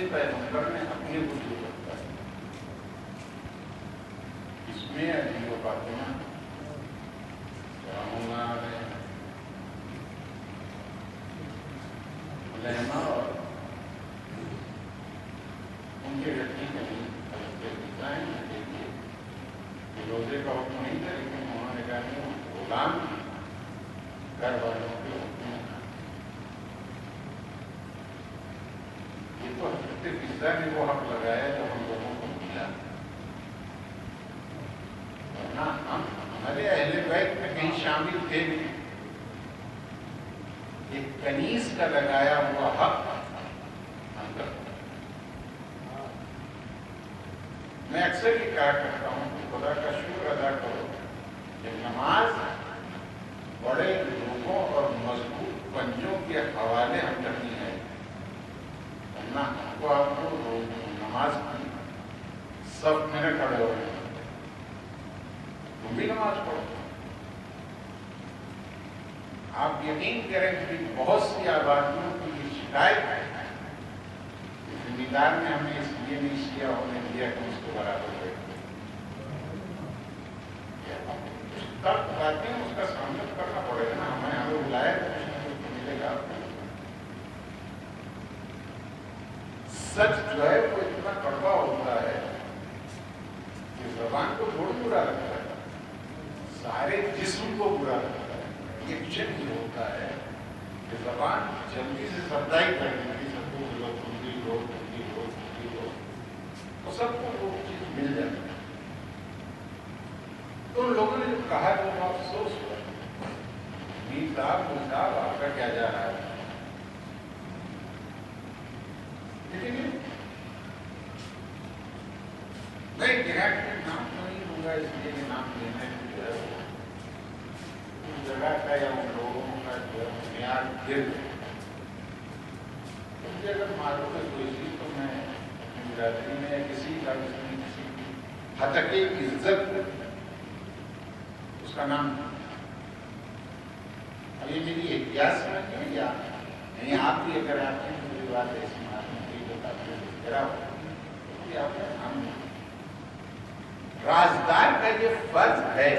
اپنے پیغمبر نے اپنے کو جو رکھا ہے، اس میں علی و فاطمہ سلام اللہ علیہ علماء اور ان کے لڑکی کہیں ڈیزائن دیکھیے روزے کا حکم نہیں تھا، لیکن انہوں نے کہا کہ غلام گھر والوں کے حکم یہ تو حضرت عیسیٰ نے وہ حق لگایا جو ہم لوگوں کو ملا، ورنہ ہم ہمارے اہل بیت میں کہیں شامل تھے نہیں. ایک کنیز کا لگایا ہوا حق ہم کرتے. میں اکثر یہ کہا کرتا ہوں کہ خدا کا شکر ادا کرو کہ نماز بڑے لوگوں اور مضبوط پنجوں کے حوالے ہم کرنی ہے، ورنہ ہم کو آپ کو نماز کی صف میں نہ کھڑے ہو رہے ہیں. تم بھی نماز پڑھو. آپ یقین کریں کہ بہت سی آبادیوں کی یہ شکایت ہے کہ ذمہ دار نے ہمیں اس لیے نہیں کیا ہونے دیا کہ اس کو برابر کرے. تب باتیں اس کا سامنا کرنا پڑے گا نا. ہمیں بلایا تو ملے گا. سچ جو ہے وہ اتنا کڑوا ہوتا ہے کہ زبان کو تھوڑی برا لگتا ہے، سارے جسم کو برا لگتا ہے. یہ چیز ہوتا ہے کہ زبان جلدی سے سردائی کر دیتی، سب کو تو سب کو وہ چیز مل جاتی ہے. تو ان لوگوں نے جو کہا تو وہ افسوس ہوا. میر صاحب آپ کا کیا جا رہا ہے؟ لیکن میں دیہات میں نام تو نہیں لوں گا، اس لیے کہ نام لینے جو ہے اس جگہ کا یا ان لوگوں کا جو ہے بنیاد گر مجھے اگر معلوم ہے کوئی چیز تو میں اپنی برادری میں یا کسی کا کسی کی حتقی عزت اس کا نام اب یہ میری احتیاط سمجھ ہے یا نہیں. آپ بھی اگر آپ کی پوری بات ایسی معلوم رازدار کا یہ فرض ہے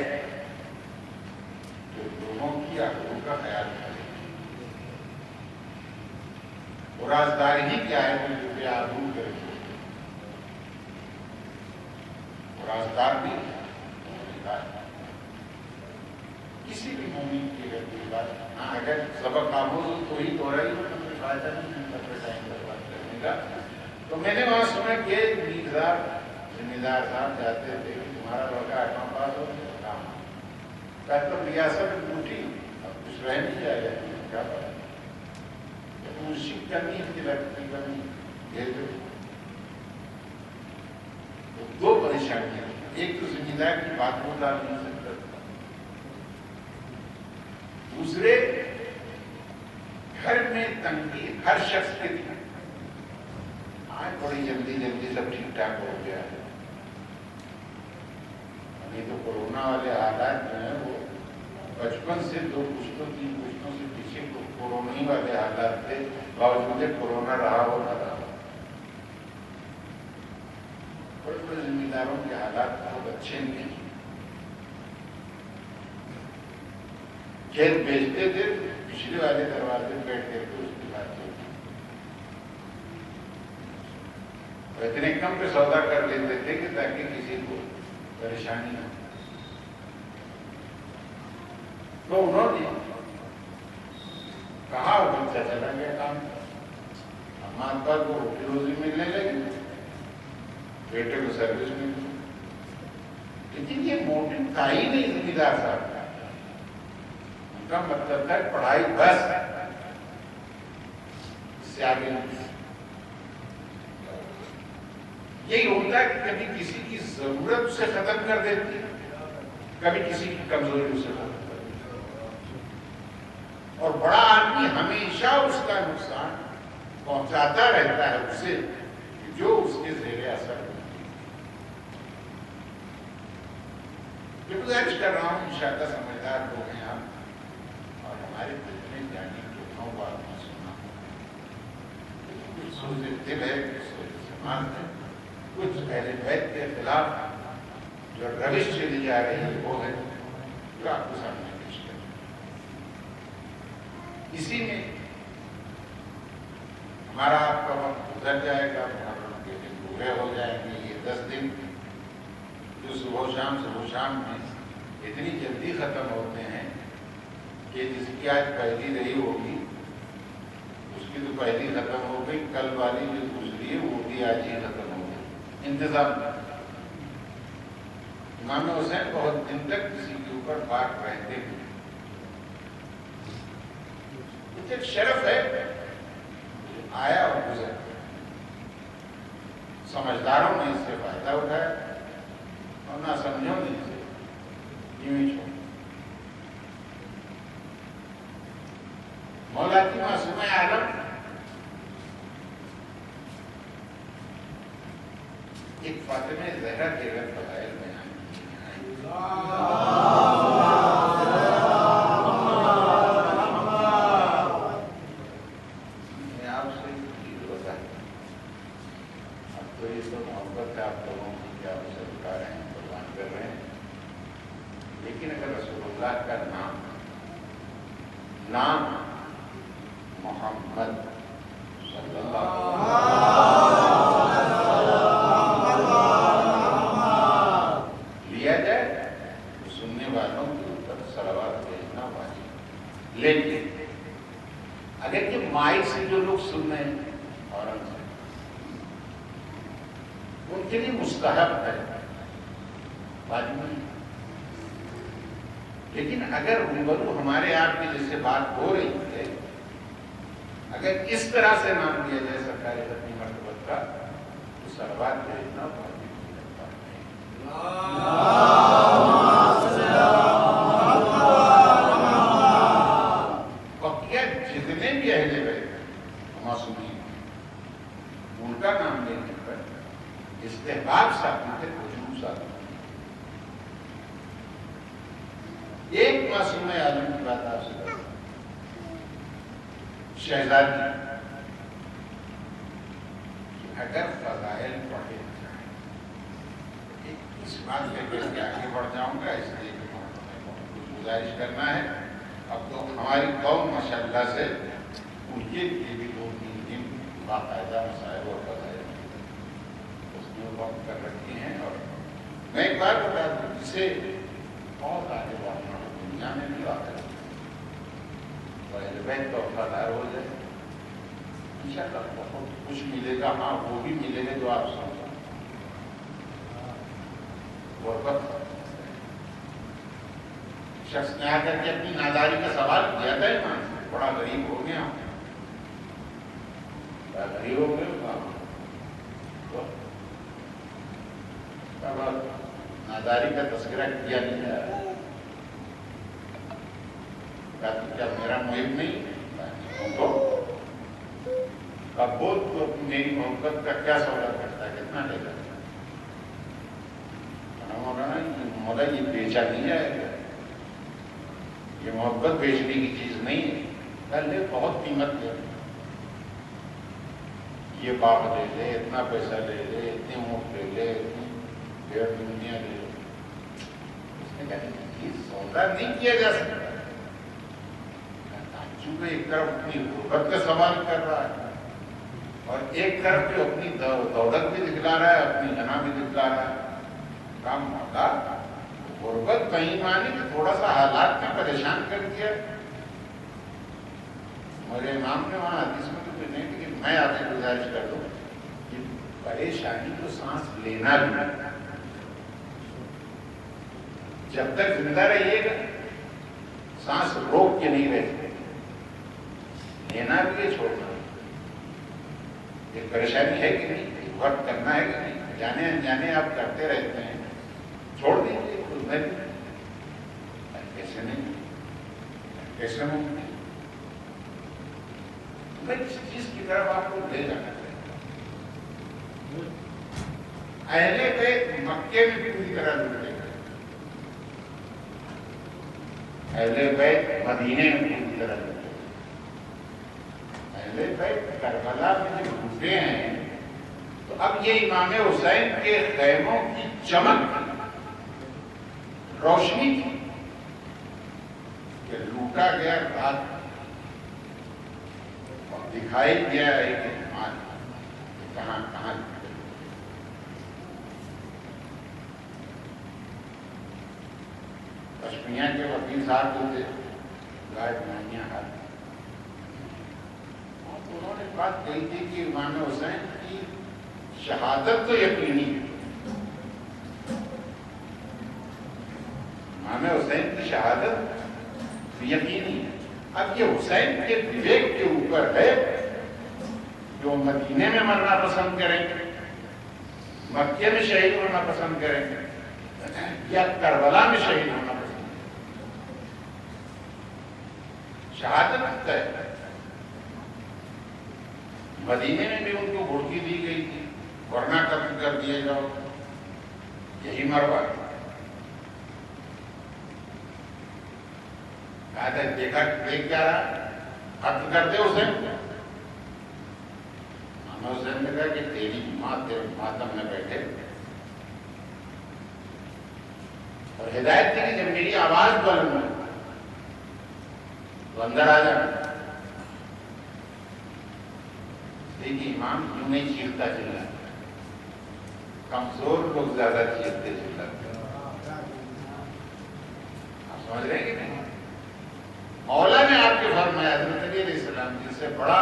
کہ لوگوں کی حقوق کا خیال کرے. وہ رازدار ہی کیا ہے جو بے آبرو کرے. وہ رازدار بھی کسی بھی مومن کی اگر کوئی بات اگر سبق آموز ہو تو ہی ہو رہی ہو تو کوئی فائدہ نہیں ہے ٹائم برباد کرنے کا. تو میں نے وہاں سنا کہ ذمہ دار صاحب جاتے تھے کہ تمہارا لڑکا 8واں پاس ہو گیا کام تو ریاست ٹوٹی، اب کچھ رہ نہیں جائے گا. کیا پتا کرنی کی لڑکی کرنی یہ دو پریشانیاں. ایک تو ذمہ دار کی بات کو ڈال نہیں سکتا، دوسرے گھر میں تنگی ہر شخص کے لیے. آج بڑی جلدی سب ٹھیک ٹھاک ہو گیا ہے. ابھی تو کورونا والے حالات جو ہیں وہ بچپن سے 2 پشتوں 3 پشتوں سے پیچھے کورونا والے حالات تھے، باوجود کورونا رہا ہو نہ رہا. بڑے بڑے ذمہ داروں کے حالات بہت اچھے نہیں. کھیت بیچتے تھے پچھلے والے دروازے بیٹھ کر کے اس کی بات ہوتی، اتنے کم پہ سودا کر لیتے تھے کہ تاکہ کسی کو پریشانی نہ ہو. تو انہوں نے کہا بچہ چلا گیا کام، اما ابا کو روٹی روزی ملنے لگی، بیٹے کو سروس ملی. لیکن یہ موٹو تھا ہی نہیں ذمہ دار صاحب کا. ان کا مطلب تھا پڑھائی بس، اس سے آگے نہیں. یہی ہوتا ہے کہ کبھی کسی کی ضرورت اسے ختم کر دیتی، کبھی کسی کی کمزوری اسے ختم کر دیتی. اور بڑا آدمی ہمیشہ اس کا نقصان پہنچاتا رہتا ہے اسے جو اس کے زیر اثر ہوتی ہے. میں گزارش کر رہا ہوں انشاءاللہ سمجھدار لوگ ہیں آپ اور ہمارے دل میں جانے کو نو بات نہ سنا. سوز دل ہے، سماج ہے، کچھ اہل بیت کے خلاف جو روش چلی جا رہی ہے وہ ہے جو آپ کے سامنے پیش کریں۔ اسی میں ہمارا آپ کا وقت گزر جائے گا، محرم کے دن پورے ہو جائیں گے۔ یہ 10 دن جو صبح و شام میں اتنی جلدی ختم ہوتے ہیں کہ جس کی آج پہلی رہی ہوگی اس کی تو پہلی ختم ہو گئی، کل والی جو دوسری ہے وہ بھی آج ہی ختم ہو گئی۔ انتظام امام حسین بہت دن تک کسی کے اوپر پاک رہتے ہیں، ایک شرف ہے آیا اور گزر۔ سمجھداروں نے اس سے فائدہ اٹھایا اور نہ سمجھوں نے اسے یوں ہی چھوڑا۔ مولا کی معصومہ عالم ایک فاطمہ زہرا کے اگر فضائل بیان کیے ہیں، میں آپ سے ایک چیز بتاؤں، اب تو یہ تو محبت ہے آپ لوگوں کی کہ آپ اسے بتا رہے ہیں، قربان کر رہے ہیں، لیکن اگر رسول اللہ کا نام محمد صلی اللہ علیہ وسلم لیا جائے تو سننے والوں کے اوپر صلوات بھیجنا واجب، لیکن اگر کہ مائک سے جو لوگ سن رہے ہیں فوراً سے ان کے لیے مستحب ہے، واجب نہیں۔ لیکن اگر روبرو ہمارے آپ کی جیسے بات ہو رہی ہے، اگر اس طرح سے نام لیا جائے سرکار ختمی مرتبت کا تو صلوات بھیجنا واجب نہیں لگتا ہے۔ بقیہ جتنے بھی اہل بیت معصومین ان کا نام لینے پر استحباب ثابت ہے، وجوب ثابت ہے۔ ایک معصومہ عالم کی بات آپ سے کرتا ہوں، شہزادی اگر فضائل پڑھے جائیں، اس بات پہ کہ آگے بڑھ جاؤں گا، اس لیے کہ کچھ گزارش کرنا ہے۔ اب تو ہماری قوم ماشاءاللہ سے ان کے لیے بھی 2-3 دن باقاعدہ مسائل اور فضائل اس میں وقت کر رکھے ہیں، اور میں ایک بات بتا دوں جسے بہت آگے بڑھنا ہو دنیا میں بھی آتا ہے، اہل بیت کا وفادار ہو جائے انشاءاللہ بہت کچھ ملے گا۔ ہاں وہ بھی ملے گا جو آپ سمجھیں، غربت شخص نے آ کر کے اپنی ناداری کا سوال کیا تھا ایمان سے، بڑا غریب ہو گیا، بڑا غریب ہو گیا، ناداری کا تذکرہ کیا نہیں جا رہا، کیا میرا محب نہیں تو بول تو میری محبت کا کیا سودا کرتا ہے، کتنا لے گا؟ مولا یہ بیچا نہیں جائے گا، یہ محبت بیچنے کی چیز نہیں ہے، پہلے بہت قیمت لے، یہ باغ لے لے، اتنا پیسہ لے لے، اتنی اونٹ لے لے، اتنی ڈیڑھ دنیا لے لے۔ اس نے کہا یہ سودا نہیں کیا جا سکتا، چونکہ ایک طرف اپنی غربت کا سوال کر رہا ہے اور ایک طرف جو اپنی دولت بھی دکھلا رہا ہے، اپنی غنا بھی دکھلا رہا ہے۔ کام مولا غربت کہیں مانی کہ تھوڑا سا حالات میں پریشان کر دیا۔ میرے امام نے وہاں حدیث میں تو نہیں، لیکن میں آپ سے گزارش کر دوں کہ پریشانی تو سانس لینا بھی، جب تک زندہ رہیے گا سانس روک کے نہیں رہ سکتے، لینا بھی ہے، چھوڑنا بھی۔ ایک پریشانی ہے کہ نہیں، وقت کرنا ہے کہ نہیں، جانے انجانے آپ کرتے رہتے ہیں، چھوڑ دیجیے، خود میں کیسے نہیں، کیسے ممکن ہے؟ میں کسی چیز کی طرف آپ کو لے جانا چاہیے۔ اہل بیت مکے میں پوری طرح لوٹے گئے، اہل بیت مدینے میں پوری طرح لوٹے گئے، اہل بیت کربلا میں جو جھوٹے ہیں، تو اب یہ امام حسین کے خیموں کی چمک تھی، روشنی تھی کہ لوٹا گیا رات اور دکھائی دیا ایک اعتماد کہاں کہاں کشمیاں کے وکیل صاحب جو تھے گائے بنائیاں ہاتھ، انہوں نے بات کہی تھی کہ امام حسین کی شہادت تو یقینی ہے، امام حسین کی شہادت یقینی ہے۔ اب یہ حسین کے وویک کے اوپر ہے، جو مدینے میں مرنا پسند کریں گے، مکے میں شہید ہونا پسند کریں گے، یا کربلا میں شہید ہونا پسند کریں گے۔ شہادت طے، مدینے میں بھی ان کو گھڑکی دی گئی تھی، ورنہ قتل کر دیے جاؤ، یہی مروا ہے۔ کہا تھا دیکھا دیکھ کیا رہا، قتل کر دے اسے۔ امام حسین نے کہا کہ تیری ماں تیرے ماتم میں بیٹھے، اور ہدایت تھی کہ جب میری آواز بلند ہو تو اندر آ جانا۔ دیکھیے امام یوں نہیں چیختا چلاتا، کمزور لوگ زیادہ چیختے چلاتے، آپ سمجھ رہے ہیں کہ نہیں؟ مولا نے آپ کے فرمایا حضرت علی علیہ السلام جن سے بڑا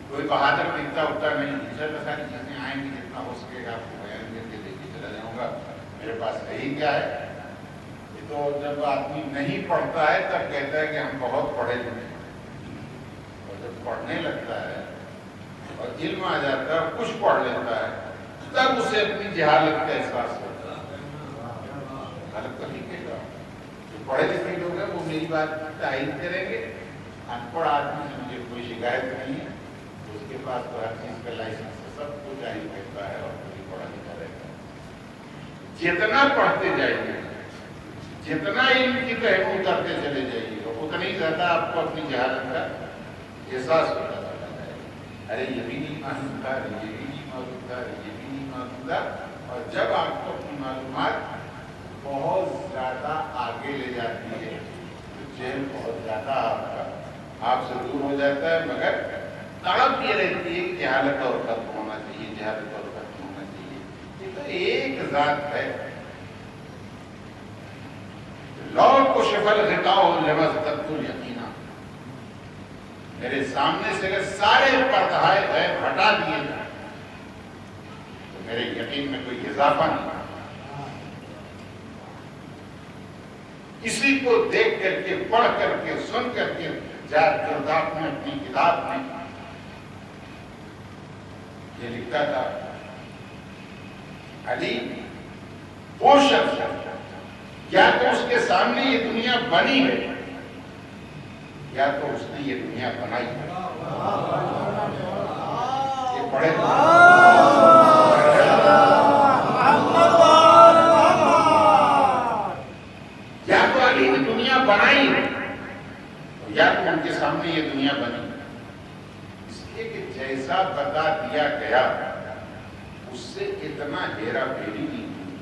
کوئی بہادر دکھتا اٹھتا نہیں، ساری چیزیں آئیں گی، جتنا ہو سکے گا آپ کو بیان کر کے لے کے چلا جاؤں گا، میرے پاس صحیح کیا ہے۔ یہ تو جب آدمی نہیں پڑھتا ہے تب کہتا ہے کہ ہم بہت پڑھے لکھے ہیں، اور جب پڑھنے لگتا ہے اور علم آ جاتا ہے اور کچھ پڑھ لیتا ہے تب اسے اپنی جہالت کا احساس ہوتا ہے۔ غلط تو نہیں کہے گا، جو پڑھے لکھے لوگ ہیں وہ میری بات تائید کریں گے۔ ان پڑھ آدمی سے مجھے کوئی شکایت نہیں ہے، اس کے پاس تو ہر چیز کا لائسنس سب کچھ جاری رہتا ہے اور کوئی پڑھا لکھا رہتا ہے۔ جتنا پڑھتے جائیے، جتنا علم کی تحقیق کرتے چلے جائیے گا، اتنی زیادہ آپ کو اپنی جہالت کا احساس ہوتا چلا جائے گا۔ ارے یہ بھی نہیں معلوم تھا، یہ بھی نہیں معلوم تھا، یہ بھی نہیں معلوم تھا۔ اور جب آپ کو اپنی معلومات بہت زیادہ آگے لے جاتی ہے تو جہل بہت زیادہ آپ سے دور ہو جاتا ہے، مگر تڑپ یہ رہتی ہے کہ جہالت اور ختم ہونا چاہیے، جہالت اور ختم ہونا چاہیے۔ یہ تو ایک ذات ہے، لو کشف الغطاء لمزددت یقینا، میرے سامنے سے اگر سارے پردہائے غیب ہٹا دیے جائیں تو میرے یقین میں کوئی اضافہ نہیں۔ کسی کو دیکھ کر کے، پڑھ کر کے، سن کر کے جرداب میں اپنی کتاب میں یہ لکھا تھا، علی وہ شخص یا تو اس کے سامنے یہ دنیا بنی ہے یا تو اس نے یہ دنیا بنائی ہے۔ یہ پڑھے یا تو علی نے دنیا بنائی ہے یا تو ان کے سامنے یہ دنیا بنی، اس لیے کہ جیسا بتا دیا گیا اس سے اتنا ہیرا پھیری نہیں ہوئی،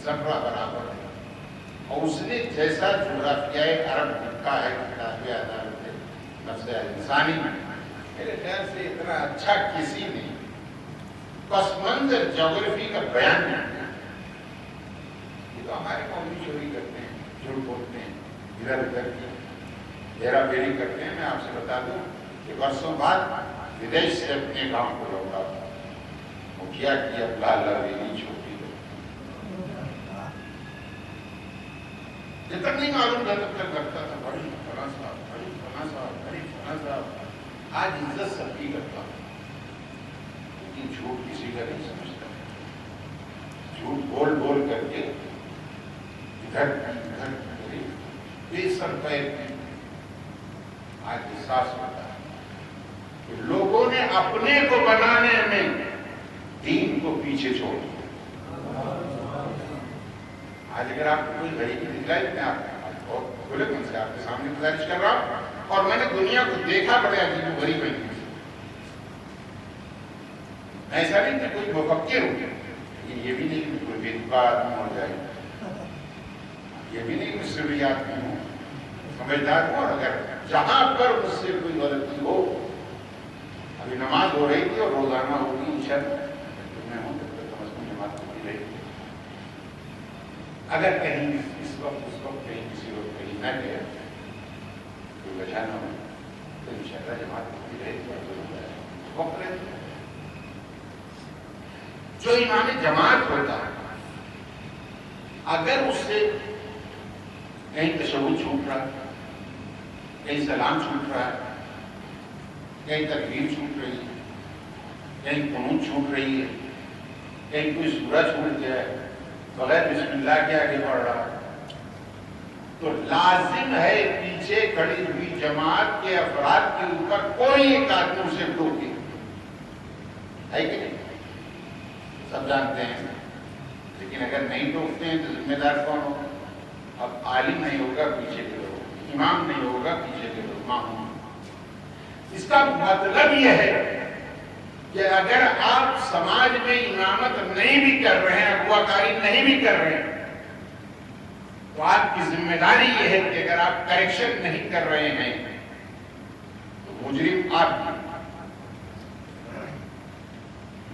ذرہ برابر ہے۔ اور اس نے جیسا جغرافیہ عرب لکھا ہے کتاب عدالت نفس انسانی میں، میرے خیال سے اتنا اچھا کسی نے پس منظر جغرافی کا بیان نہیں کیا۔ یہ تو ہمارے قومی چوری کرتے ہیں، جھوٹ بولتے ہیں، ادھر ادھر کی ہیرا پھیری کرتے ہیں۔ میں آپ سے بتا دوں کہ برسوں بعد ودیش سے اپنے گاؤں کو لوٹا تھا، مکھیا کی اب لال لاویلی چھوٹی ہے، جتنا نہیں معلوم تھا تب تک لگتا تھا بڑی فلاں صاحب، بڑی فلاں صاحب، بڑی فلاں صاحب۔ آج عزت سب کی کرتا ہوں، لیکن جھوٹ کسی کا نہیں سمجھتا، جھوٹ بول بول کر کے ادھر بے سر پیر آج احساس ہوتا ہے کہ لوگوں نے اپنے کو بنانے میں دین کو پیچھے چھوڑ دیا۔ آج اگر آپ کو کوئی غریبی دکھلائی میں آپ اور کھلے من سے آپ کے سامنے گزارش کر رہا ہوں. اور میں نے دنیا کو دیکھا بڑے عجیب و غریب طریقے سے. ایسا نہیں کہ کوئی مفکر ہو, یہ بھی نہیں کہ کوئی بے دفاع آدمی ہو جائے, یہ بھی نہیں کہ صرف آدمی ہوں, سمجھدار ہوں. اور اگر جہاں پر مجھ سے کوئی غلطی ہو, ابھی نماز ہو رہی تھی اور روزانہ ہوگی انشاءاللہ, میں ہوں کم از کم نماز ہوتی رہی تھی, اگر کہیں اس وقت کہیں کسی وقت کہیں نہ گیا, کوئی وجہ نہ ہو, تو انشاءاللہ جماعت ہوتی رہے گی, وقت رہتی ہے. جو امام جماعت ہوتا ہے, اگر اس سے کہیں تشہد چھوٹ رہا ہے, کہیں سلام چھوٹ رہا ہے, کہیں تکبیر چھوٹ رہی ہے, کہیں قنوت چھوٹ رہی ہے, کہیں کوئی سورہ چھوٹ گیا ہے, بغیر بسم اللہ کے آگے بڑھ رہا ہے, تو لازم ہے پیچھے کھڑی ہوئی جماعت کے افراد کے اوپر کوئی ایک آدمی اسے ٹوکے, ہے کہ نہیں؟ سب جانتے ہیں. لیکن اگر نہیں ٹوکتے ہیں تو ذمہ دار کون ہوگا؟ اب عالم نہیں ہوگا پیچھے کے لوگ, امام نہیں ہوگا پیچھے کے لوگ, مامون. اس کا مطلب یہ ہے کہ اگر آپ سماج میں امامت نہیں بھی کر رہے ہیں, اغواکاری نہیں بھی کر رہے ہیں, تو آپ کی ذمہ داری یہ ہے کہ اگر آپ کریکشن نہیں کر رہے ہیں تو مجرم آپ کی.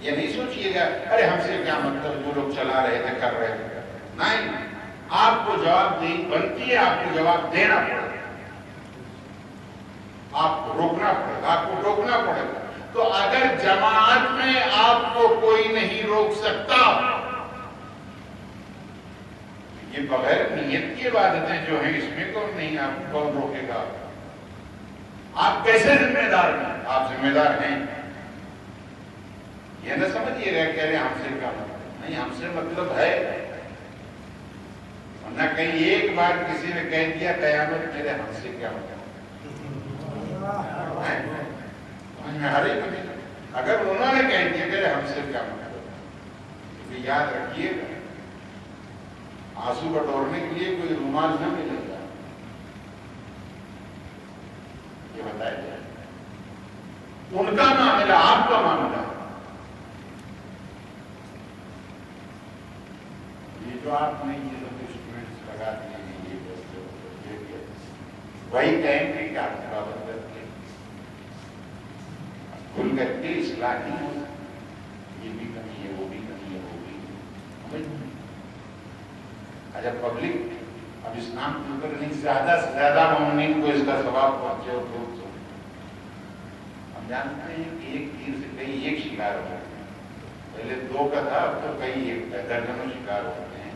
یہ نہیں سوچئے گا ارے ہم سے کیا مطلب, جو لوگ چلا رہے تھے کر رہے تھے. نہیں, آپ کو جواب دینی بنتی ہے, آپ کو جواب دینا پڑے گا, آپ کو روکنا پڑے گا, آپ کو ٹوکنا پڑے گا. تو اگر جماعت میں آپ کو کوئی نہیں روک سکتا, یہ بغیر نیت کی عبادتیں جو ہیں اس میں کون نہیں, آپ کون روکے گا؟ آپ کیسے ذمہ دار ہیں؟ آپ ذمہ دار ہیں. یہ نہ سمجھیے گا کہہ رہے ہم سے کیا مطلب نہیں, ہم سے مطلب ہے. ورنہ کہیں ایک بار کسی نے کہہ دیا قیامت میرے ہم سے کیا مطلب, ہر ایک اگر انہوں نے کہہ دیا کہ ہم سے کیا مطلب, تو یاد رکھیے گا آنسو بٹورنے کے لیے کوئی رومال نہ ملے گا. یہ بتایا جائے ان کا معاملہ, آپ کا معاملہ. یہ جو آپ نے یہ انسٹرومنٹس لگا دیے, یہ وہی کہیں گے کہ آپ کی بابت کر کے کھل کر کے اصلاح نہیں ہوتا. یہ بھی کمی ہے, وہ بھی کمی ہے, وہ بھی. اچھا پبلک اب اسلام کے اوپر نہیں, زیادہ سے زیادہ مومنین کو اس کا ثواب پہنچے اور لوگ سو. ہم جانتے ہیں کہ ایک تیر سے کئی ایک شکار ہو جاتے ہیں. پہلے 2 کا تھا, اب تو کئی ایک درجنوں شکار ہوتے ہیں.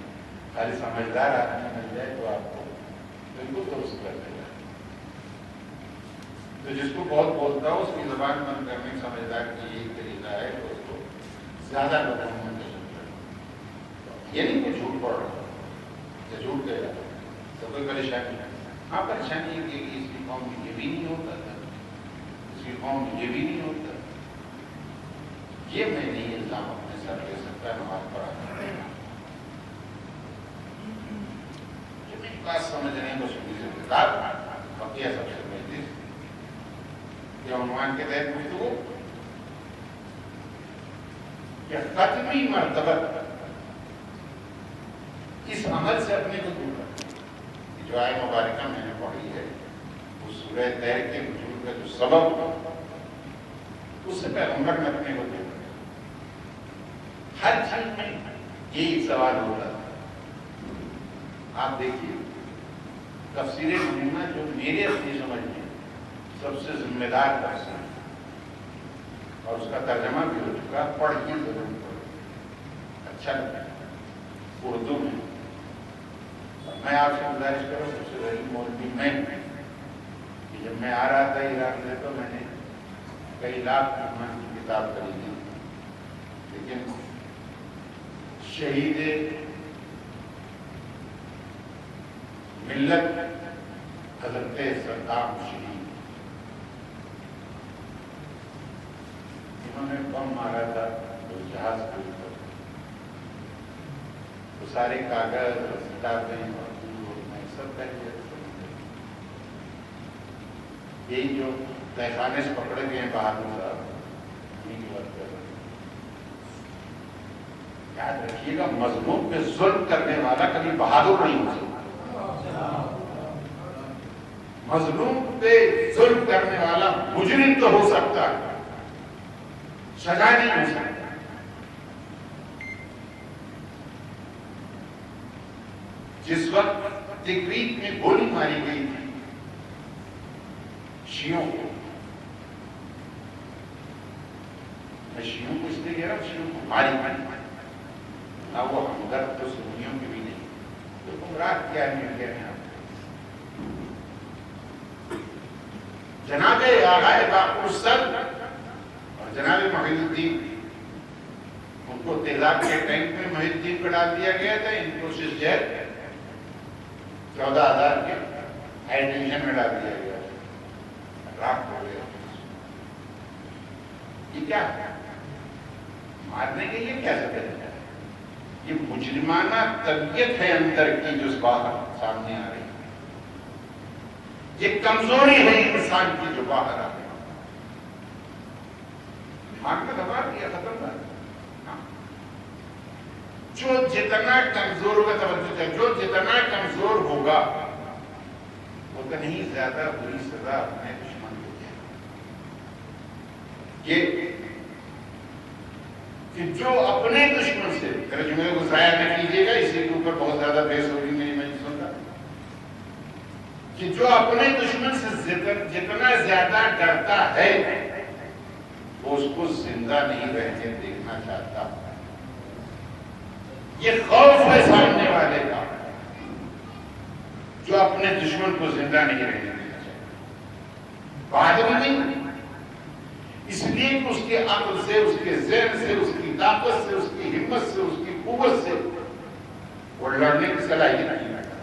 خالی سمجھدار آدمی مل جائے تو آپ کو بالکل درست کر دے گا. تو جس کو بہت بولتا ہو اس کی زبان بند کرنے کی سمجھدار کی یہی طریقہ ہے کہ اس کو زیادہ لوگوں میں منتشر کرنا. یہ نہیں کہ جھوٹ پڑ رہا یا جھوٹ کہہ رہا تو کوئی پریشانی نہیں. ہاں پریشانی یہ کہ اس کی قوم میں یہ بھی نہیں ہوتا تھا, اس کی قوم میں یہ بھی نہیں ہوتا. یہ میں نہیں الزام اپنے سر لے سکتا نماز پڑھانا. یہ میری بات سمجھنے کو سنی سے کتاب بقیہ سب سے مجلس یہ عنوان کے تحت گفتگو کہ ختمی مرتبہ اس عمل سے اپنے کو دور رکھیں. جو آیت مبارکہ میں نے پڑھی ہے اس سورہ طیر کے نزول کا جو سبب اس سے پیغمبر نے اپنے کو دور رکھا. ہر چیز میں یہی سوال ہوتا ہے. آپ دیکھیے تفسیر نمونہ جو میرے اپنی سمجھ میں سب سے ذمہ دار تفسیر اور اس کا ترجمہ بھی ہو چکا, پڑھیے ضرور پڑھیں, اچھا لگتا ہے اردو میں. میں آپ سے گزارش کروں سب سے پہلی مولوی میں کہ جب میں آ رہا تھا عراق سے تو میں نے کئی لاکھ ایمان کی کتاب خریدی, لیکن شہید ملت حضرت صدام شہید, انہوں نے بم مارا تھا اس جہاز کے اوپر. تو سارے کاغذ اور کتابیں اور میں سب پہلے یہی جو تہخانے سے پکڑے گئے ہیں بہادر صاحب، انہیں کی بات کر رہے ہیں. یاد رکھیے گا مظلوم پہ ظلم کرنے والا کبھی بہادر نہیں ہو سکتا. مظلوم پہ ظلم کرنے والا مجرم تو ہو سکتا ہے، سزا نہیں ہو سکتا. جس وقت تکریت میں گولی ماری گئی تھی شیعوں کو، میں شیعوں کو اس لیے کہہ رہا ہوں، شیعوں کو ماری نہ وہ ہمدرد تو سنیوں کے بھی نہیں، تو گمراہ کیا نہیں کیا ہے. جناب آغا باقر السد اور جناب محی الدین، ان کو تیزاب کے ٹینک میں محی الدین کو ڈال دیا گیا تھا، ان کو شش جیل 14,000 کے ہائی ٹینشن میں ڈال دیا گیا، راک ہو گیا. یہ کیا مارنے کے لیے کیا سکتے ہیں؟ یہ مجرمانہ طبیعت ہے اندر کی جو باہر سامنے آ رہی ہے، یہ کمزوری ہے انسان کی جو باہر آ رہی ہے. دماغ کا دبا دیا، ختم کر. جو جتنا کمزور ہوگا، توجہ ہے، جو جتنا کمزور ہوگا اتنی ہی زیادہ بری سزا اپنے دشمن کو دے. یہ کہ جو اپنے دشمن سے، میرے جملے کو ضائع نہ کیجیے گا، اسی کے اوپر بہت زیادہ بحث ہوگی میری مجلسوں کا، کہ جو اپنے دشمن سے جتنا زیادہ ڈرتا ہے وہ اس کو زندہ نہیں رہنے دیکھنا چاہتا. یہ خوف ہے سامنے والے کا جو اپنے دشمن کو زندہ نہیں رہنے دینا چاہتا. بہادری نہیں، اس لیے کہ اس کے عقل سے، اس کے ذہن سے، اس کی طاقت سے، اس کی ہمت سے، اس کی قوت سے وہ لڑنے کی صلاحیت نہیں رکھتا.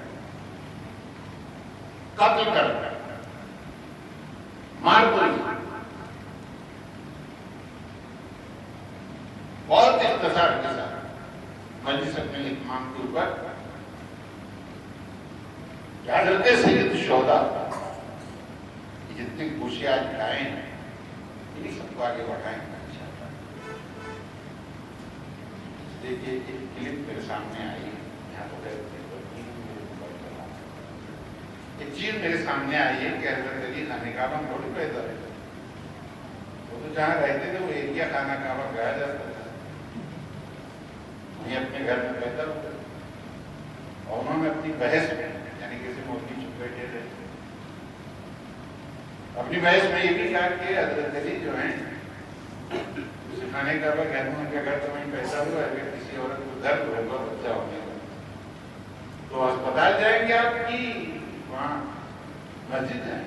قتل کرتا، مار گولی، بہت اختصار کے ساتھ مجلس اپنے اہتمام کے اوپر کہ حضرت سید الشہداء جتنی کوششیں آج اٹھائے ہیں انہیں سب کو آگے بڑھائیں. دیکھیے ایک کلپ میرے سامنے آئی، یہاں تو ایک چیز میرے سامنے آئی ہے کہ حضرت علی خانہ کعبہ میں تھوڑی پیدا ہے، وہ تو جہاں رہتے تھے وہ ایریا خانہ کعبہ کہا جاتا تھا، وہیں اپنے گھر میں پیدا ہوتا تھا. اور انہوں نے اپنی بحث میں، یعنی کسی مولوی چپ بیٹھے تھے، اپنی بحث میں یہ بھی کہا کہ حضرت علی جو ہیں اسے خانہ کعبہ کہتے ہیں، ان کا گھر تو وہیں پیدا ہوا ہے، اگر کسی عورت کو درد ہوگا بچہ ہونے کا تو اسپتال جائیں گے آپ کی، وہاں مسجد ہے.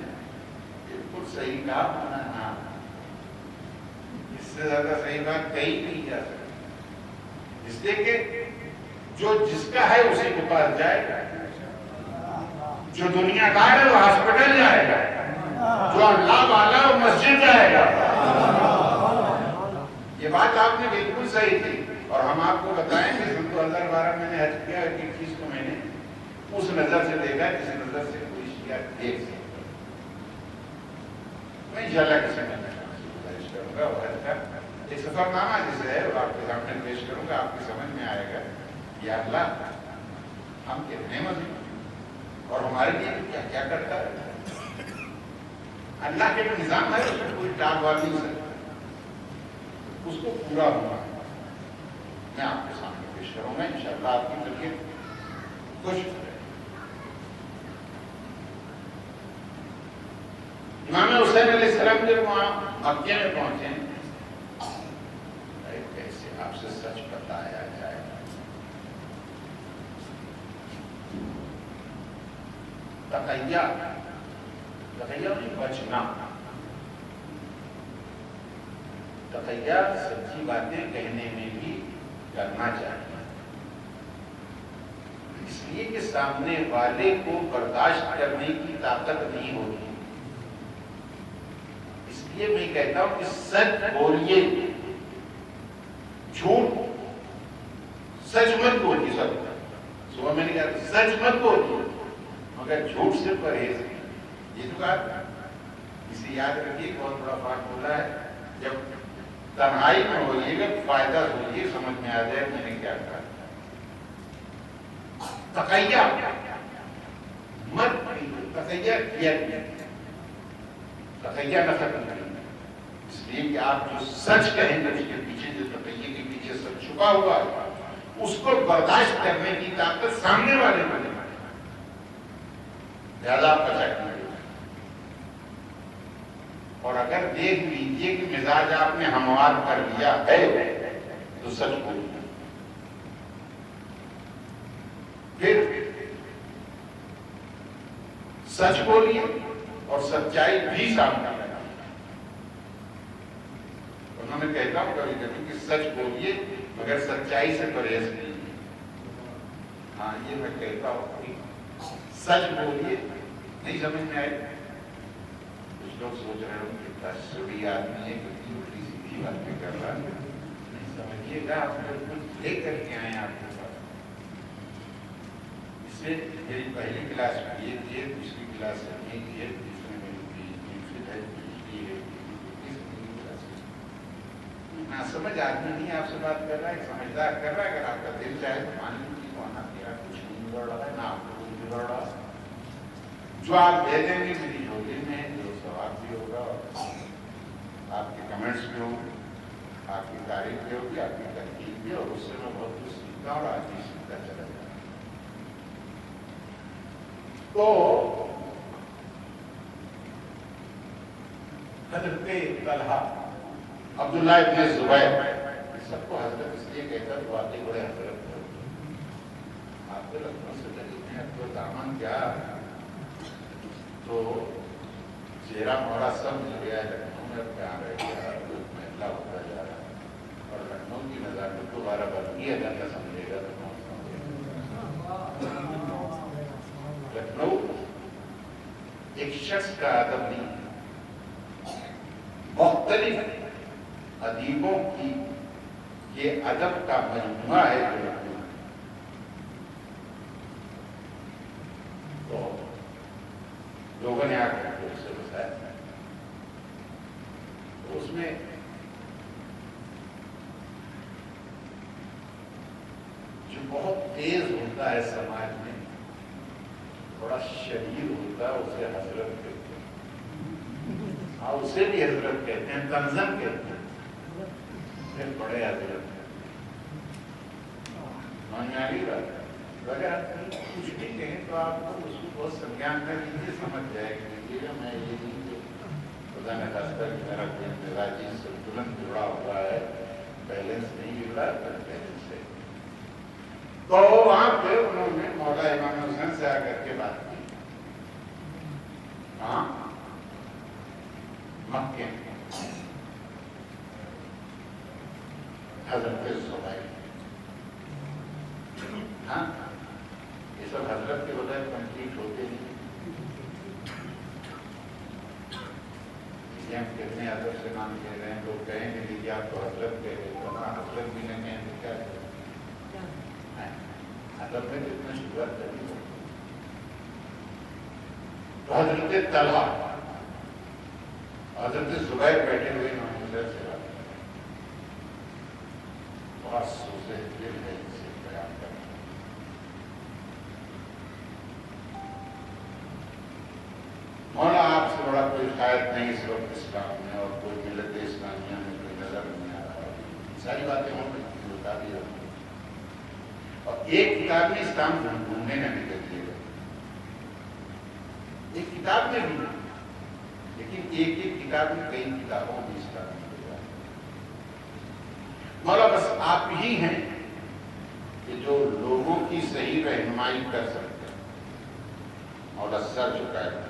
بالکل صحیح کہا ہاں، اس سے زیادہ صحیح بات کہیں نہیں جا سکتی. اس لیے کہ جو جس کا ہے اسی کے پاس جائے گا، جو دنیا دار ہے وہ ہاسپٹل جائے گا، جو اللہ والا وہ مسجد جائے گا. یہ بات آپ نے بالکل صحیح تھی. اور ہم آپ کو بتائیں کہ 2012 میں نے حج کیا، 21 کو میں نے اس نظر سے دیکھا جس نظر سے کوئی شیعہ دیکھ سکتا. میں انشاءاللہ کسی میں گزارش کروں گا حج کا ایک سفر نامہ جسے ہے وہ آپ کے سامنے پیش کروں گا، آپ کی سمجھ میں آئے گا یا اللہ ہم کتنے مظلوم اور ہمارے لیے کیا کیا کرتا ہے. اللہ کے جو نظام ہے اس میں کوئی ٹال وال نہیں سکتا، اس کو پورا ہونا میں آپ کے سامنے پیش کروں گا. انشاءاللہ آپ کی طبیعت خوش رہے. امام حسین علیہ السلام جب وہاں مکے میں پہنچے کیسے آپ سے سچ بتایا جائے. تقیہ نہیں، بچنا. تقیہ سچی باتیں کہنے میں بھی کرنا چاہیے، اس لیے کہ سامنے والے کو برداشت کرنے کی طاقت نہیں ہوتی. اس لیے میں کہتا ہوں کہ سچ بولیے، جھوٹ سچ مت بولیے. صبح میں نے کہا سچ مت بولیے مگر جھوٹ سے پرہیز. یہ تو کہا اسے یاد رکھیے بہت بڑا فارمولہ ہے. جب تنہائی میں ہوئیے گا فائدہ ہوئیے سمجھ میں آ جائے میں نے کیا کہا. تقیہ مت تقیہ کیا تقیہ نہ ختم کریں اس لیے کہ آپ جو سچ کہیں گے اس کے پیچھے جو تقیہ کے پیچھے سچ چھپا ہوا ہے اس کو برداشت کرنے کی طاقت سامنے والے کو نہیں. لہٰذا آپ کا چیک نہیں. اور اگر دیکھ لیجیے کہ مزاج آپ نے ہموار کر لیا ہے تو سچ بولیے. پھر سچ بولیے اور سچائی بھی سامنے آئے. انہوں نے کہتا ہوں کبھی کبھی کہ سچ بولیے مگر سچائی سے پرہیز کیجیے. ہاں یہ میں کہتا ہوں سچ بولیے. نہیں سمجھ میں آئے کچھ لوگ سوچ رہے ہوں کہ تشریحی آدمی ہے کہ الٹی سیدھی باتیں کر رہا ہے. نہیں سمجھیے گا آپ کچھ لے کر کے آئے آپ کے پاس. اس سے میری پہلی کلاس میں یہ تھی دوسری کلاس میں یہ تھی تیسری میں نہ سمجھ آدمی نہیں آپ سے بات کر رہا ہے سمجھدار کر رہا ہے. اگر آپ کا دل چاہے تو مان لیجیے تو آنا میرا کچھ نہیں بگڑ رہا ہے نہ آپ کو کچھ بگڑ رہا ہے. جو آپ دے دیں گے میری جھولی میں جو ثواب بھی ہوگا آپ کے کمنٹس بھی ہوں گے آپ کی تعریف بھی ہوگی آپ کی تنقید بھی اور اس سے میں بہت کچھ سیکھتا اور آج بھی سیکھتا چلا جاتا. تو حضرت طلحہ عبداللہ ابن زبیر سب کو حضرت اس لیے کہتا ہے واقعی بڑے حضرت آپ کے لکھنؤ سے قریب ہیں اب تو دامن کیا تو چہرہ موڑا سب مل گیا ہے. لکھنؤ میں اب کہاں رہ گیا محلہ ہوتا جا رہا ہے اور لکھنؤ کی نظر دوبارہ بدلی ہے جانا سمجھے گا لکھنؤ ایک شخص کا ادب نہیں مختلف ادیبوں کی یہ ادب کا مجموعہ ہے جو لکھنؤ. تو لوگوں نے آ کر کے اسے بتایا تو اس میں جو بہت تیز ہوتا ہے سماج میں بڑا شدید ہوتا ہے اسے حضرت کہتے ہیں. ہاں اسے بھی حضرت کہتے ہیں تنزن کہتے ہیں پھر بڑے حضرت مانیاری بات ہے. اگر آپ کچھ بھی کہیں تو آپ کو اس کو بہت سنجان کر لیجیے سمجھ جائے کہ میں یہ نہیں کہ خدا نے خاص کر میرا کوئی مزاجی سنتولن جڑا ہوا ہے بیلنس نہیں بگڑا پر بیلنس ہے. تو وہاں پہ انہوں نے مولا امام حسین سے آ کر کے بات کی. ہاں مکے حضرت زبیر ہاں یہ سب حضرت کے بغیر کمپلیٹ ہوتے نہیں. ہم کتنے ادب سے نام کہہ رہے ہیں لوگ کہیں گے کہ آپ کو حضرت کہہ رہے تو ہاں حضرت بھی نہ کہیں تو کیا ادب میں جتنا شروعات کرنی ہو. تو حضرت طلحہ حضرت زبیر بیٹھے ہوئے امام حسین سے بات بہت سوچے دل ہے اسے بیان کرنا. مولا آپ سے بڑا کوئی خیر نہیں اس وقت اسلام میں اور کوئی ملت اسلامیہ میں کوئی نظر نہیں آ رہا. ساری باتیں ہوں گی بتا دی ہوگی اور ایک کتاب میں اسلام ڈھونڈنے میں نکل دیے گئے. ایک کتاب میں بھی لیکن ایک ایک کتاب میں کئی کتابوں میں اسلام نکل جائے. مولا بس آپ ہی ہیں کہ جو لوگوں کی صحیح رہنمائی کر سکتے ہیں. مولا سر جھکائے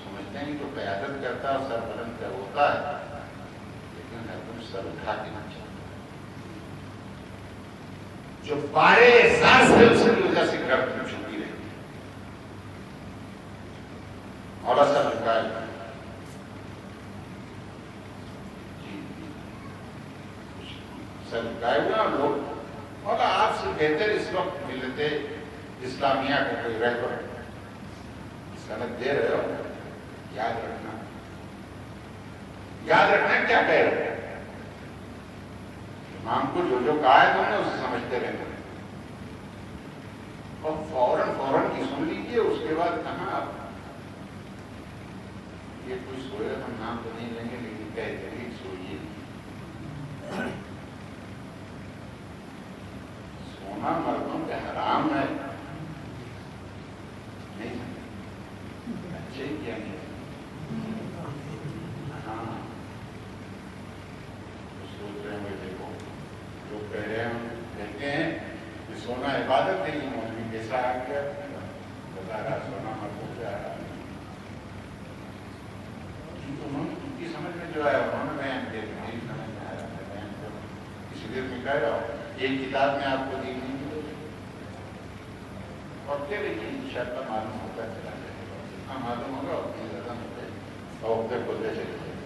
سمجھتے ہیں جو قیادت کرتا ہے سر بلند کر ہوتا ہے لیکن ہر سر اٹھا کے نہ چاہتا جو بارے احساس ہے اس کی وجہ سے گردن چھپی رہتی ہے. مولا سر جھکائے جی سر جھکائے ہوئے اور لوگ مولا آپ سے بہتر اس وقت ملت اسلامیہ کا کوئی رہبر سند دے رہے ہو یاد رکھنا کیا کہہ رہے ہیں امام کو جو کہا ہے تم نے اسے سمجھتے رہنا اور فوراً کی سن لیجیے. اس کے بعد کہاں آپ یہ کوئی سوئے ہم نام تو نہیں لیں گے لیکن کہتے ہیں سوئیے. سونا مردوں پہ حرام ہے نہیں اچھے ہی کیا نہیں. ہاں سوچ رہے ہیں دیکھو جو کہہ رہے ہیں کہتے ہیں کہ سونا عبادت ہے. یہ مولوی کیسا آ گیا بتا رہا سونا مردوں پہ حرام ہے. انہوں نے ان کی سمجھ میں جو ہے انہوں نے بیان کیا میری سمجھ میں آیا میں بیان کروں اس لیے میں کہہ رہا ہوں ایک کتاب میں آپ کو دیکھنے کی اور کیا لیکن انشاءاللہ معلوم ہوتا چلا جائے گا جتنا معلوم ہوگا اتنی زیادہ ہوتا ہے اور اتنے کھلتے چلے جائے گا.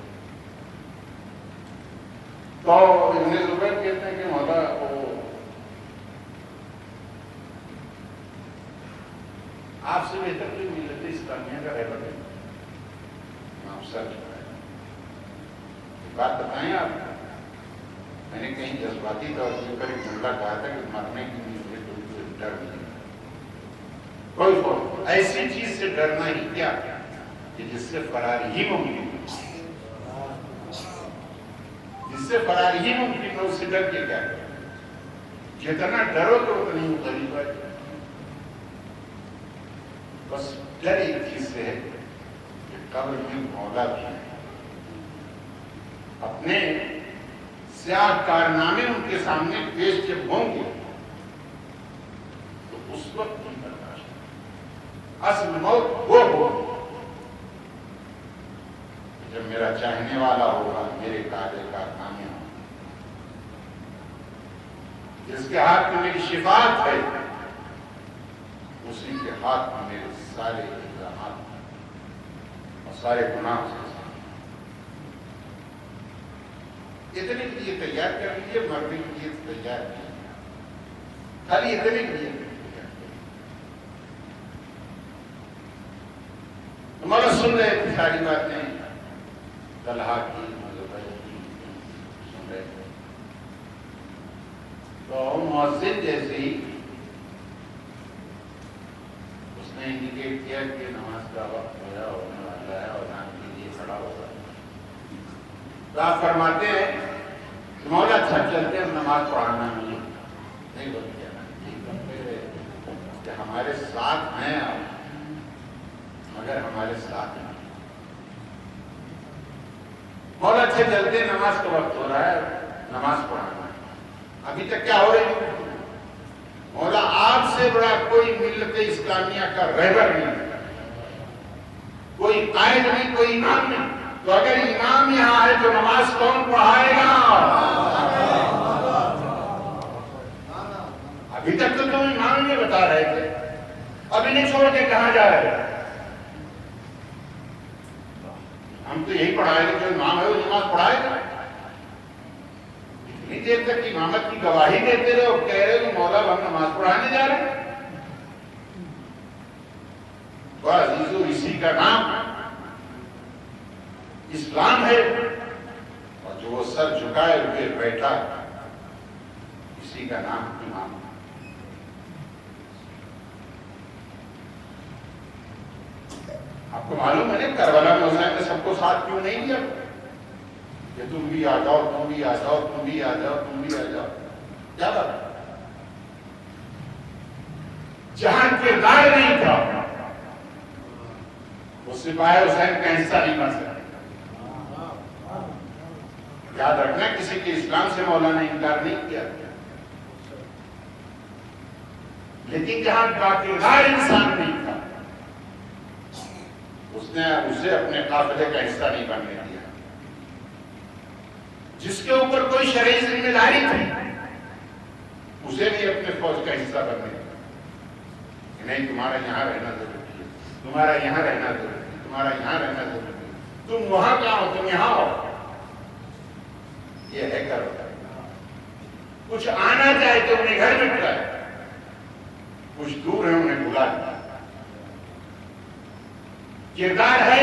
تو ابن زبیر کہتے ہیں کہ مولا وہ آپ سے بہتر کوئی ملت اسلامیہ کا رہبر ہے. آپ سر بات بتائیں آپ. میں نے کہیں جذباتی طور پر ایک جملہ کہا تھا کہ مرنے کی مجھے کوئی ڈر نہیں کوئی ایسی چیز سے ڈرنا ہی کیا کہ جس سے فرار ہی ممکن جس سے فرار ہی ممکن ہو اس سے ڈر کے کیا جتنا ڈرو تو اتنی ہی غریب ہے. بس ڈر ایک چیز سے ہے کہ قبر میں مولا بھی ہے. اپنے سیاہ کارنامے ان کے سامنے پیش جب ہوں گے تو اس وقت نہیں برداشت. اصل موت وہ ہوگی جب میرا چاہنے والا ہوگا میرے کالے کارنامے ہوں جس کے ہاتھ میں میری شفاعت ہے اسی کے ہاتھ میں میرے سارے الزامات اور سارے گناہ سے اتنے کے لیے تیار کر لیجیے. مرنے کے لیے تیار کیجیے خالی اتنے کے لیے ہمارا سن رہے تھے ساری باتیں طلحہ کی سن رہے تھے تو مؤذن جیسے ہی اس نے انڈیکیٹ کیا کہ نماز کا وقت ہوا ہونے والا ہے اور نام کے لیے کھڑا ہوگا تو آپ فرماتے ہیں کہ مولا اچھا چلتے ہیں نماز پڑھانا نہیں بولتے کہ ہمارے ساتھ ہیں آپ مگر ہمارے ساتھ ہیں. مولا اچھے چلتے ہیں نماز کا وقت ہو رہا ہے نماز پڑھانا ابھی تک کیا ہو رہی ہے. مولا آپ سے بڑا کوئی ملت اسلامیہ کا رہبر نہیں کوئی قائد نہیں کوئی امام نہیں. تو اگر امام یہاں ہے تو نماز کون پڑھائے گا. ابھی تک تو تم امام میں بتا رہے تھے اب انہیں چھوڑ کے کہاں جا رہے ہیں. ہم تو یہی پڑھائے گا جو امام ہے وہ نماز پڑھائے گا. اتنی دیر تک امامت کی گواہی دیتے رہے اور کہہ رہے کہ مولا ہم نماز پڑھانے جا رہے ہیں. عزیزو اسی کا نام اسلام ہے اور جو وہ سر جھکائے ہوئے بیٹھا اسی کا نام امام. آپ کو معلوم ہے نا کربلا میں حسین نے سب کو ساتھ کیوں نہیں دیا کہ تم بھی آ جاؤ تم بھی آ جاؤ تم بھی آ جاؤ تم بھی آ جاؤ. کیا بات جہاں کردار نہیں تھا وہ سپاہی حسین کا حصہ نہیں بن سکتا. یاد رکھنا کسی کے اسلام سے مولانا نے انکار نہیں کیا لیکن جہاں باقیدار انسان نہیں تھا اس نے اسے اپنے قافلے کا حصہ نہیں بننے دیا. جس کے اوپر کوئی شرعی ذمہ داری تھی اسے بھی اپنے فوج کا حصہ بننے دیا. نہیں تمہارا یہاں رہنا ضروری ہے تمہارا یہاں رہنا ضروری ہے تمہارا یہاں رہنا ضروری ہے. تم وہاں کہاں ہو تم یہاں ہو. یہ ہے کرو کچھ آنا چاہے تو انہیں گھر میں بلائے کچھ دور ہے انہیں بلا دیا. کردار ہے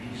20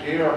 1.5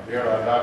1.5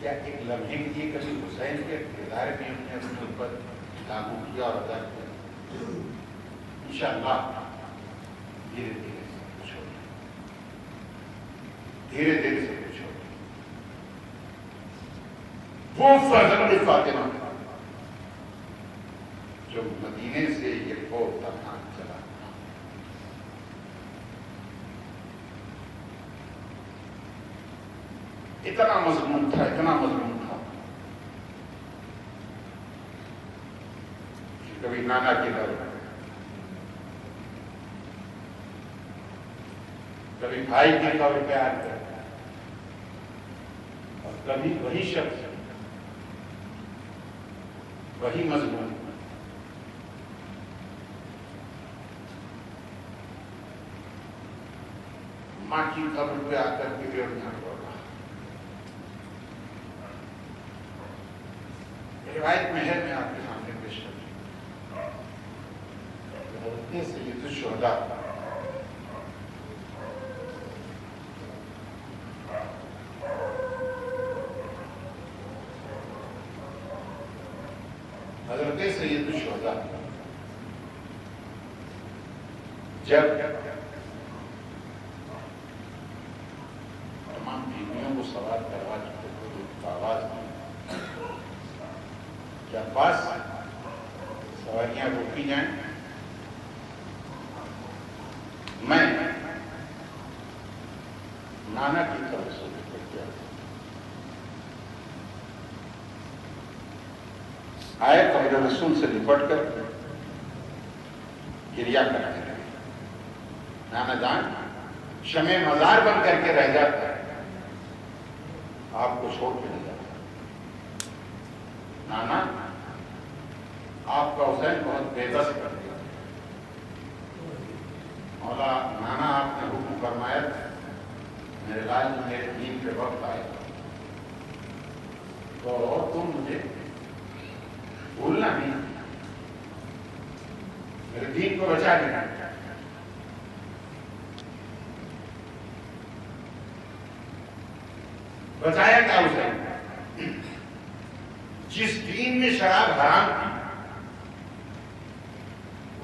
کیا ایک لمحے کے لیے کبھی حسین کے کردار میں ہم نے اپنے اوپر لاگو کیا اور ادا کیا؟ انشاءاللہ دھیرے دھیرے سے کچھ ہوگا، دھیرے دھیرے سے کچھ ہوگا۔ وہ فضل فاطمہ جو مدینے سے یہ فوج تنہا چلا، اتنا مضمون تھا، اتنا مضمون تھا کہ کبھی نانا کے گھر، کبھی بھائی کے طور پہ آ کر، اور کبھی وہی شخص، وہی مضمون، ماں کی قبر پہ آ کر کے بیڑیاں توڑ رہا۔ روایت میں ہے، میں آپ کے سامنے پیش کروں، حضرت سید الشہداء حضرت سید الشہداء جب تمام بیویوں کو سوار کروا چکے تھے تو آواز دی کہ عباس سواریاں روکی جائیں، میں نانا کی طرف سے نکل گیا، آئے قبر رسول سے لپٹ کر گریا کرنے لگے، نانا جان شمع مزار بن کر کے رہ جاتا ہے، آپ کو چھوڑ کے نہیں جاتا، نانا آپ کا حسین بہت بے بس کر دیا، مولا نانا آپ نے حکم فرمایا میرے لال میرے دین کے وقت آئے تو تم مجھے بھولنا نہیں، میرے دین کو بچا لینا۔ بچایا کیا اسے؟ جس دین میں شراب حرام تھی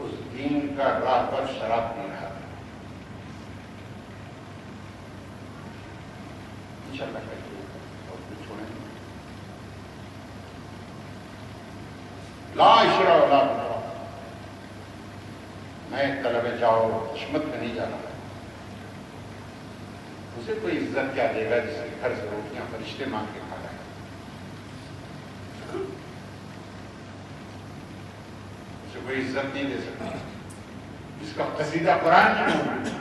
اس دین کا راہ پر شراب پی رہا تھا۔ انشاءاللہ کہتے اور کچھ چھوڑیں، لا عشرہ ولا بطرہ، میں طلب جاؤ حشمت میں نہیں جانا، اسے کوئی عزت کیا دے گا جس کے گھر سے روٹیاں فرشتے مانگ کے کھا جائے، اسے کوئی عزت نہیں دے سکتا، جس کا قصیدہ قرآن میں موجود ہے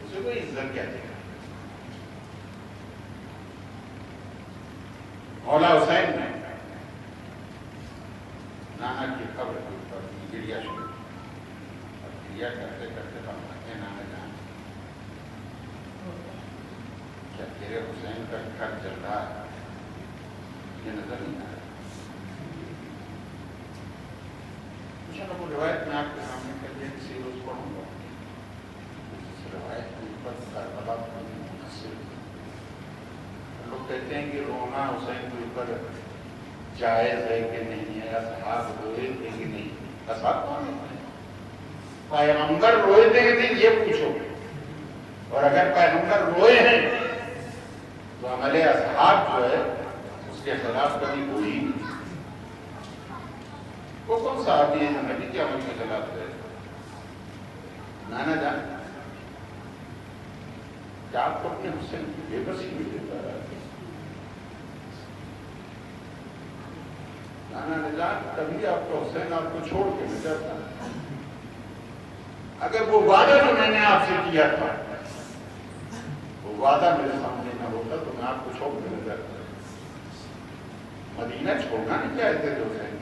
اسے کوئی عزت کیا دے گا۔ مولا حسین نے نانا کی قبر کے اوپر گریا شروع کی، اور گریا کرتے کرتے فرماتے ہیں نانا جان کیا تیرے حسین کا گھر جل رہا ہے؟ یہ نظر نہیں آ رہا۔ انشاءاللہ وہ روایت میں آپ کے سامنے کر دیا، کسی روز پڑھوں گا، اس روایت کے اوپر کربلا پر منحصر۔ لوگ کہتے ہیں کہ رونا حسین کے اوپر جائز ہے کہ نہیں ہے، اصحاب روئے تھے کہ نہیں؟ اصحاب کون ہے؟ پیغمبر روئے تھے کہ نہیں یہ پوچھو، اور اگر پیغمبر روئے ہیں تو عمل اصحاب جو ہے اس کے خلاف کبھی کوئی نہیں۔ وہ کون صحابی ہے جو نبی کے عمل کے خلاف ہے؟ نانا جان کیا آپ کو اپنے حسین کی بے بسی میں دیتا رہا؟ نانا جان کبھی آپ کا حسین آپ کو چھوڑ کے نہیں جاتا، اگر وہ وعدہ جو میں نے آپ سے کیا تھا وہ وعدہ میرے سامنے نہ ہوتا تو میں آپ کو چھوڑ کے نہیں جاتا۔ مدینہ چھوڑنا نہیں چاہتے تھے حسین،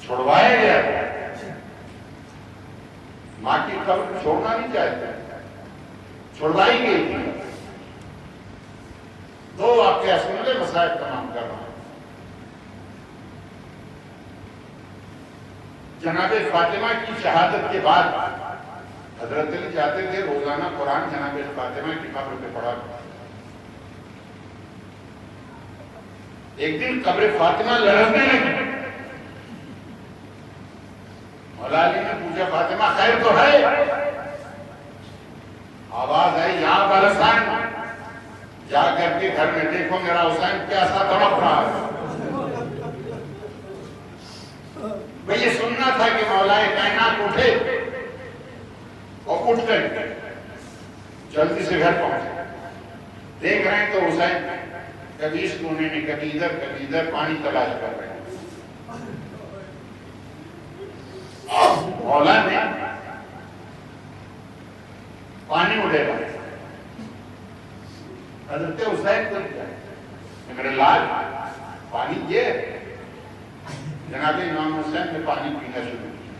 چھوڑوایا گیا، ماں کی قبر چھوڑنا نہیں چاہتے، چھوڑوائی گئی تھی۔ دو واقعہ سن لے، مسائل تمام کر رہا ہوں۔ جناب فاطمہ کی شہادت کے بعد حضرت علی جاتے تھے روزانہ قرآن جناب فاطمہ کی قبر پہ پڑھا، ایک دن قبر فاطمہ لڑکنے لگی. مولا علی نے پوچھا فاطمہ خیر تو ہے؟ آواز آئی یا ابا الحسن جا کر کے گھر میں دیکھو میرا حسین کیسا تڑپ رہا ہے. میں یہ سننا تھا کہ مولا کائنات اٹھے اور اٹھ کر جلدی سے گھر پہنچے. دیکھ رہے ہیں تو حسین کبھی اس کونے میں کبھی ادھر پانی تلاش کر رہے ہیں. مولا نے پانی اڑے گا حضرت حسین کو میرے لال پانی یہ ہے. جناب امام حسین نے پانی پینا شروع کیا.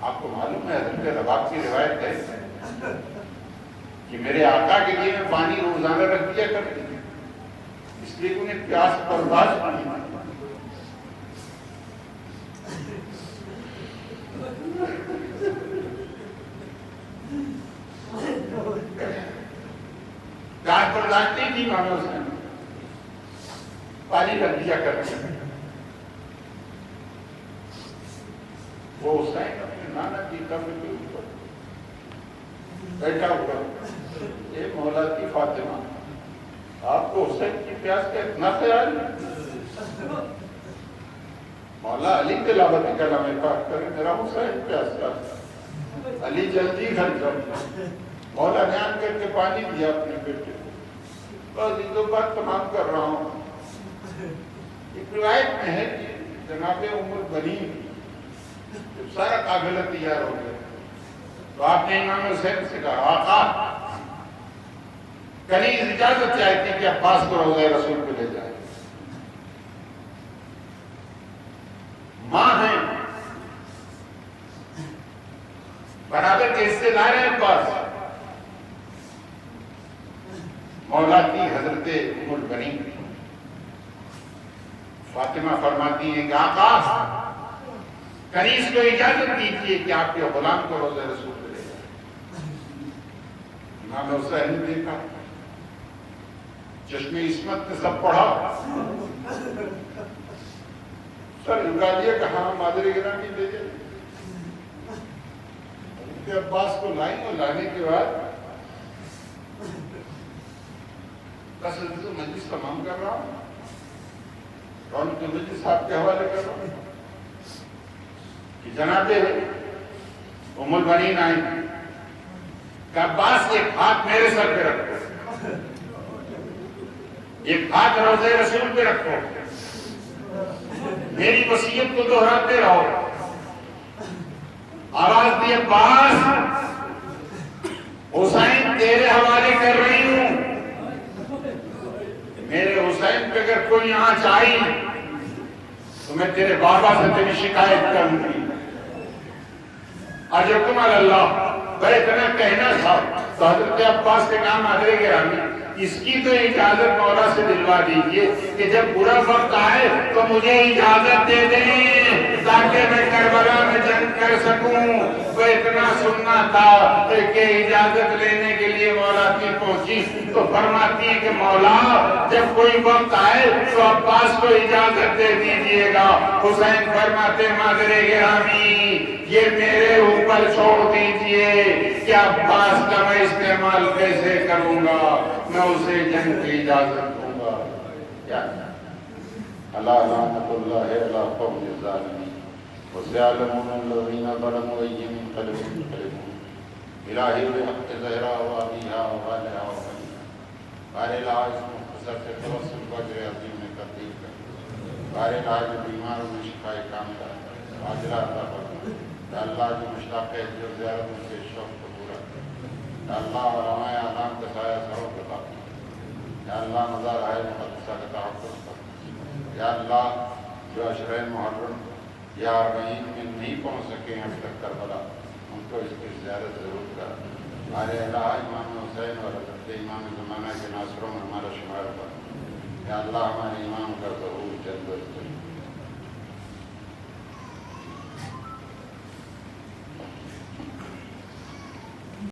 آپ کو معلوم ہے حضرت رباب کی روایت ہے کہ میرے آقا کے لیے میں پانی روزانہ رکھ دیا کرتی تھی اس لیے انہیں پیاس برداشت نہیں. پیاس برداشت نہیں تھی امام حسین پانی رکھ دیا کرتے. وہ حسین اپنے نانا کی قبر کے اوپر بیٹھا ہوا. اے مولا کی فاطمہ آپ کو حسین کی پیاس کا اتنا خیال ہے؟ مولا علی تلاوت کلام پاک کرے میرا حسین پیاس کا. علی جلدی گھر جاؤ. مولا نے آن کر کے پانی دیا اپنے بیٹے کو. بس یہ تو بات تمام کر رہا ہوں. ایک روایت میں ہے کہ جناب ام البنین جب سارا قافلہ تیار ہو گیا تو آپ نے امام حسین سے کہا آقا کنیز اجازت چاہتی کہ عباس کو روضہ رسول پہ لے جائے. ماں ہیں برابر کے حصے لا رہے عباس. مولا کی حضرت ام البنین فاطمہ فرماتی ہیں کہ آقا کنیز کو اجازت دیجیے کہ آپ کے غلام کو روضہ رسول پہ لے جائے. امام حسین نے دیکھا چشم عصمت نے سب پڑھا سر جھکا دیا کہ ہاں مادر گرامی لے جائے. عباس کو لائیں اور لانے کے بعد مجلس تمام کر رہا ہوں رونق مجلس صاحب کے حوالے کر رہا ہوں کہ جناب ام البنین آئیں کہ عباس ایک ہاتھ میرے سر پہ رکھو ایک ہاتھ روضہ رسول پہ رکھو میری وصیت کو دہراتے رہو. آواز دی عباس حسین تیرے حوالے کر رہی ہوں. میرے حسین پہ اگر کوئی آنچ آئی تو میں تیرے بابا سے تیری شکایت کروں گی. اجرتم علی اللہ بھائی اتنا کہنا تھا تو حضرت عباس کے نام مادر گرامی اس کی تو اجازت مولا سے دلوا دیجئے کہ جب برا وقت آئے تو مجھے اجازت دے دیں تاکہ میں کربلا میں جنگ کر سکوں. وہ اتنا سننا تھا کہ اجازت لینے کے لیے مولا کی پہنچی تو فرماتی ہے کہ مولا جب کوئی وقت آئے تو عباس کو اجازت دے دیجئے گا. حسین فرماتے مادر گرامی یہ میرے اوپر چھوڑ دیجئے کہ عباس کا میں استعمال کیسے کروں گا. میں اسے جنگ کی اجازت دوں گا. کیا اللہ لعنت اللہ علی قوم الظالمین وسيعلمون الذين ظلموا أي منقلب ينقلبون. الہی بحق زہرا و ابیہا و والہا و بنیہا. بار الہی اس مختصر سے توسل بجر عظیم میں تبدیل کر. بار الہی بیماروں میں شفا کاملہ عاجلہ عطا فرما. یا اللہ جو مشتاق ہے جو زیارت ان کے شوق کو پورا کر. یا اللہ علماء اعلام کا سایہ سروں کے باقی. یا اللہ مزار آئے مقدسہ کا تحفظ کر. یا اللہ جو عشرہ محرم یا اربعین میں نہیں پہنچ سکے اب تک کربلا ان کو اس کی زیارت ضرور کر. ہمارے الہ امام حسین اور حضرت امام زمانہ کے ناصروں میں ہمارا شمار کر. یا اللہ ہمارے امام کا ظہور جلد از جلد